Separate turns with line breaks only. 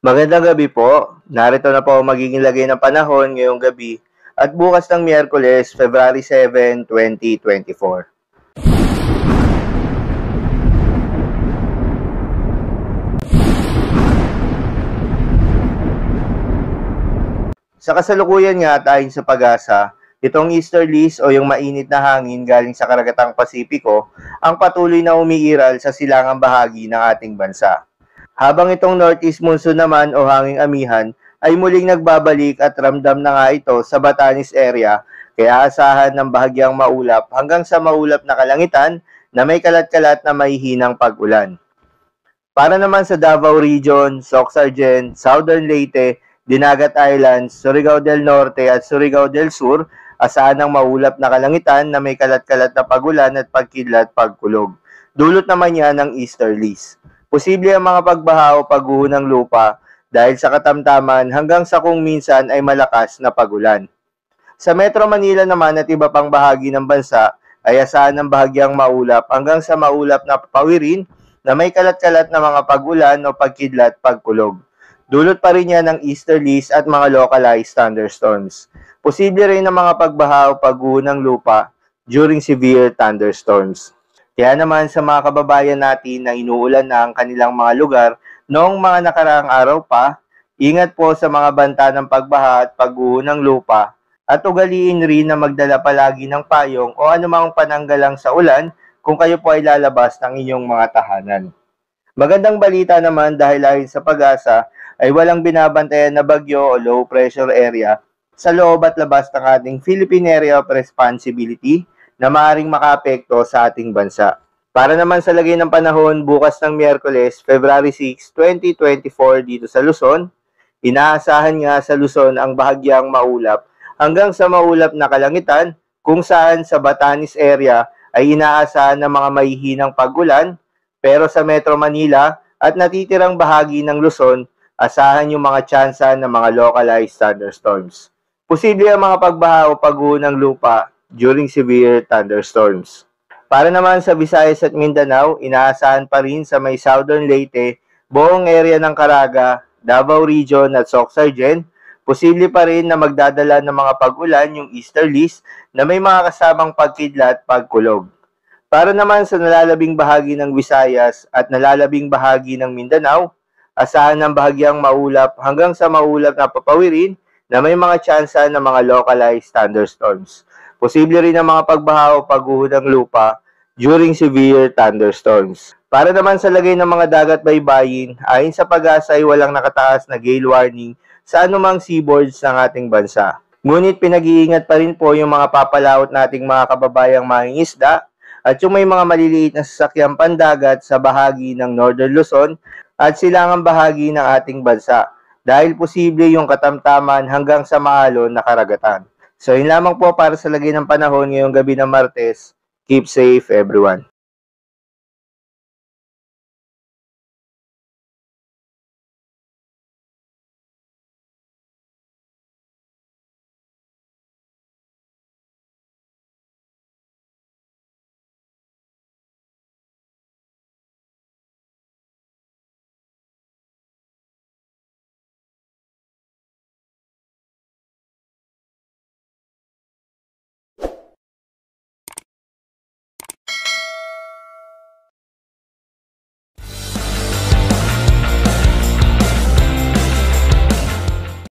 Magandang gabi po. Narito na po ang magiging lagay ng panahon ngayong gabi at bukas ng Miyerkules, February 7, 2024. Sa kasalukuyan nga at ayon sa pag-asa, itong easterlies o yung mainit na hangin galing sa karagatang Pasipiko ang patuloy na umiiral sa silangang bahagi ng ating bansa. Habang itong northeast monsoon naman o hanging amihan ay muling nagbabalik at ramdam na nga ito sa Batanes area, kaya asahan ng bahagyang maulap hanggang sa maulap na kalangitan na may kalat-kalat na mahihinang pag-ulan. Para naman sa Davao Region, Sorsogon, Southern Leyte, Dinagat Islands, Surigao del Norte at Surigao del Sur, asahan ng maulap na kalangitan na may kalat-kalat na pag-ulan at pagkidlat pagkulog. Dulot naman yan ng easterlies. Posible ang mga pagbaha o pagguho ng lupa dahil sa katamtaman hanggang sa kung minsan ay malakas na pag-ulan. Sa Metro Manila naman at iba pang bahagi ng bansa ay asahan ng bahagyang maulap hanggang sa maulap na papawirin na may kalat-kalat na mga pag-ulan o pagkidlat pagkulog. Dulot pa rin yan ng easterlies at mga localized thunderstorms. Posible rin ang mga pagbaha o pagguho ng lupa during severe thunderstorms. Kaya naman sa mga kababayan natin na inuulan na ang kanilang mga lugar noong mga nakaraang araw pa, ingat po sa mga banta ng pagbaha at pagguho ng lupa at ugaliin rin na magdala palagi ng payong o anumang pananggalang sa ulan kung kayo po ay lalabas ng inyong mga tahanan. Magandang balita naman dahil ayon sa pag-asa ay walang binabantayan na bagyo o low pressure area sa loob at labas ng ating Philippine Area of Responsibility na maaaring makaapekto sa ating bansa. Para naman sa lagay ng panahon bukas ng Miyerkules, February 6, 2024 dito sa Luzon, inaasahan nga sa Luzon ang bahagyang maulap hanggang sa maulap na kalangitan kung saan sa Batanes area ay inaasahan ng mga mahihinang pag-ulan, pero sa Metro Manila at natitirang bahagi ng Luzon, asahan yung mga tsansa ng mga localized thunderstorms. Posible ang mga pagbaha o pagguho ng lupa during severe thunderstorms. Para naman sa Visayas at Mindanao, inaasahan pa rin sa may Southern Leyte, buong area ng Caraga, Davao Region at Sorsogon, posible pa rin na magdadala ng mga pag-ulan yung easterlies na may mga kasamang pagkidlat pagkulog. Para naman sa nalalabing bahagi ng Visayas at nalalabing bahagi ng Mindanao, asahan ng bahagyang maulap hanggang sa maulap na papawirin na may mga tsansa ng mga localized thunderstorms. Posible rin ang mga pagbaha o pagguho ng lupa during severe thunderstorms. Para naman sa lagay ng mga dagat baybayin, ayon sa pag-asa ay walang nakataas na gale warning sa anumang seaboards ng ating bansa. Ngunit pinag-iingat pa rin po yung mga papalaot nating mga kababayang mangingisda at yung may mga maliliit na sasakyang pandagat sa bahagi ng Northern Luzon at silangang bahagi ng ating bansa dahil posible yung katamtaman hanggang sa maalon na karagatan. So yun lamang po para sa lagay ng panahon ngayong gabi ng Martes. Keep safe everyone.